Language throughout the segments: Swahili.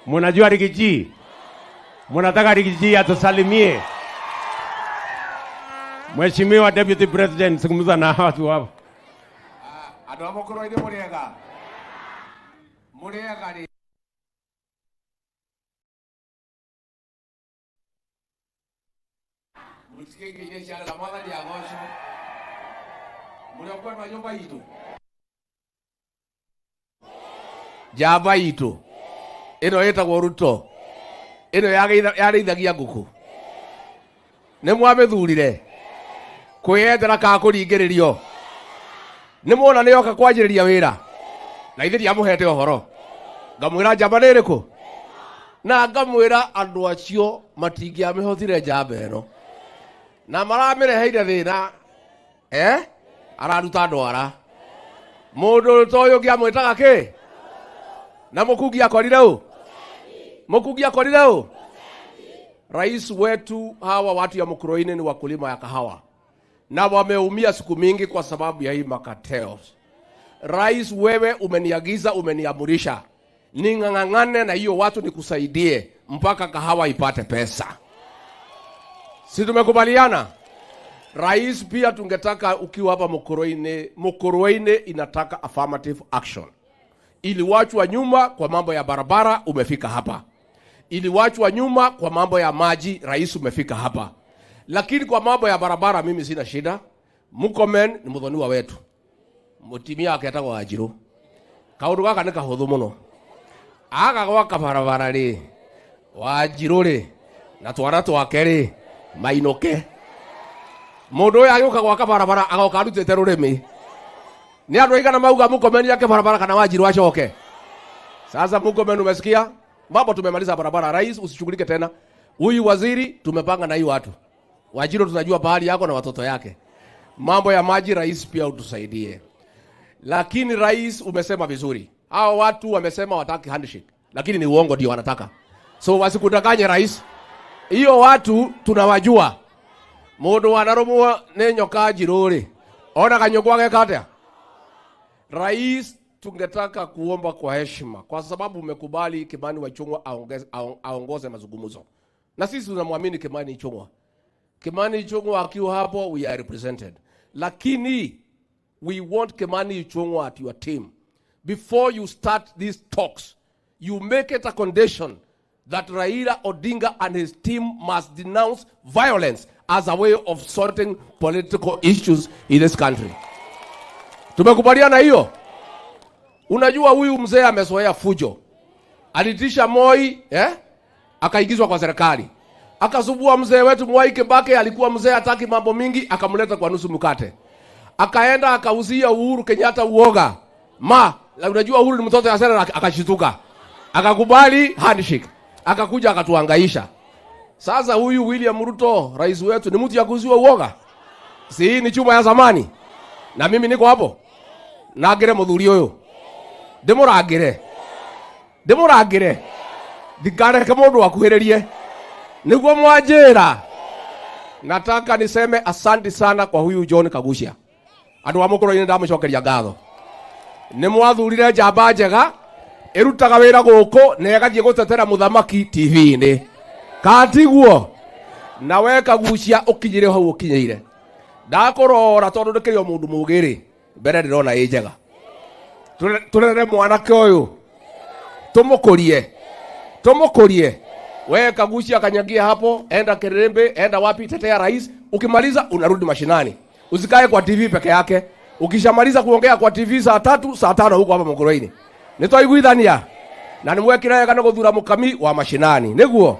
Mnajua Rigiji? Mnataka Rigiji atusalimie? Mheshimiwa Deputy President, zungumza na watu hapa. Ando amokoro ide muriega. Muriega ni Mutike ile shara la mwana ya ngosho. Muriogwa na nyumba yitu. Jaba yitu. Ino yetagwo Ruto. Ino yageithagia nguku. Nĩ mwamethurire kwiyendera ka kuringiririo. Nĩ muona nĩ yoka kwanjĩrĩria wĩra. Na ithe ndiamũhete ũhoro. Ngamwĩra njamba nĩ ĩrĩkũ? Na ngamwĩra andũ acio matingĩamĩhotire njamba ĩno. Na maramĩreheire thĩna. Araruta ndwara. Mũndũ ta ũyũ ngĩamwĩtaga kĩ? Na mũkungi akorire ũ? Mũkungi akorire ũ? Rais wetu hawa watu ya Mkuruweni ni wakulima ya kahawa. Na wameumia siku mingi kwa sababu ya hii makateo. Rais, wewe umeniagiza, umeniamurisha ning'ang'ane na hiyo watu nikusaidie mpaka kahawa ipate pesa. Si tumekubaliana? Rais, pia tungetaka ukiwa hapa Mkuruweni inataka affirmative action. Iliwachwa nyuma kwa mambo ya barabara, umefika hapa. Iliwachwa nyuma kwa mambo ya maji, rais umefika hapa. Lakini kwa mambo ya barabara mimi sina shida. Murkomen ni muthoniwa wetu. Mutimia aketagwo Wanjiru. Kaundu gaka nĩ kahũthũ mũno. Aga gwaka barabara rĩ, Wanjiru rĩ, na twana twake rĩ, mainũke. Mũndũ ũyũ agĩũka gwaka barabara agoka arutĩte rũrĩmĩ. Ni andũ aigana mauga Murkomen yake barabara kana Wanjiru acoke? Sasa Murkomen, umesikia? Mambo tumemaliza barabara. Rais, usishughulike tena. Huyu waziri tumepanga na hii watu. Wanjiru tunajua bahali yako na watoto yake. Mambo ya maji, rais, pia utusaidie. Lakini rais, umesema vizuri. Hao watu wamesema wataki handshake. Lakini ni uongo ndio wanataka. So wasikudanganye rais. Hiyo watu tunawajua. Mundu wanarumwa ne nyoka jiruri. Ona kanyogwa gekatea. Rais, tungetaka kuomba kwa heshima kwa sababu umekubali Kimani Ichung'wa aongoze mazungumzo. Na sisi tunamwamini Kimani Ichung'wa. Kimani Ichung'wa akiwa hapo, we are represented. Lakini we want Kimani Ichung'wa at your team. Before you start these talks, you make it a condition that Raila Odinga and his team must denounce violence as a way of sorting political issues in this country. Tumekubaliana hiyo? Unajua huyu mzee amezoea fujo. Alitisha Moi, akaingizwa kwa serikali. Akazubua mzee wetu Mwai Kibaki, alikuwa mzee hataki mambo mingi, akamleta kwa nusu mkate. Akaenda akauzia Uhuru Kenyatta uoga. Unajua Uhuru ni mtoto ya sera, akashituka. Akakubali handshake. Akakuja akatuhangaisha. Sasa huyu William Ruto, rais wetu, ni mtu ya kuuziwa uoga. Si hii ni chuma ya zamani. Na mimi niko hapo. Nagire muthuri uyu. Ndimurangire. Ndikareke mundu akuhiririe. Niguo mwanjira. Nataka niseme asante sana kwa huyu John Kagucia. Andu wa Mkuruweni ndamucokeria ngatho. Ni mwathurire njamba njega irutaga wira guku na igathie gutetera muthamaki TV-ini. Katiguo. Na we Kagucia ukinyire hau ukinyire. Ndakurora tondu ndikirio mundu mugiri. Mbere ndirona ĩ njega. Turere mwanake uyu. Tumukurie. We Kagucia kanyagia hapo, enda Kirembe, enda wapi, tetea rais. Ukimaliza unarudi mashinani. Usikae kwa TV peke yake. Ukishamaliza kuongea kwa TV saa 3, saa 5 huko hapa Mkuruweni. Nitwaiguithania. Na nimwekira kana guthura mukami wa mashinani. Niguo.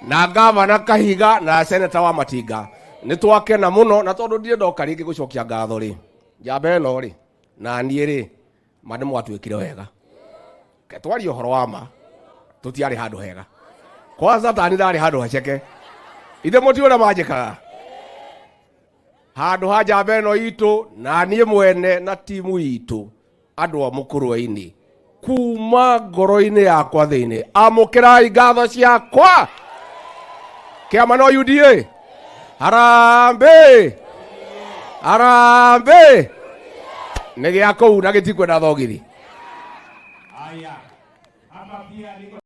Na gavana Kahiga na senator wa Matinga. Nitwakena muno na tondu ndie ndoka ringi gucokia ngatho ri. Njamba ino ri na nie ri mane mwatwikire wega. Ke twari uhoro wa ma. Tutiari handu hega. Kwanza tani ndari handu haceke. Ithe muti ura majikaga. Handu ha njamba ino itu na nie mwene na timu itu andu a Mkuruweni. Kuma ngoro-ini yakwa thiini. Amukirai ngatho ciakwa. Kiama no UDA. Harambe. Nĩ gĩa kũu na gĩtikwenda thogithi.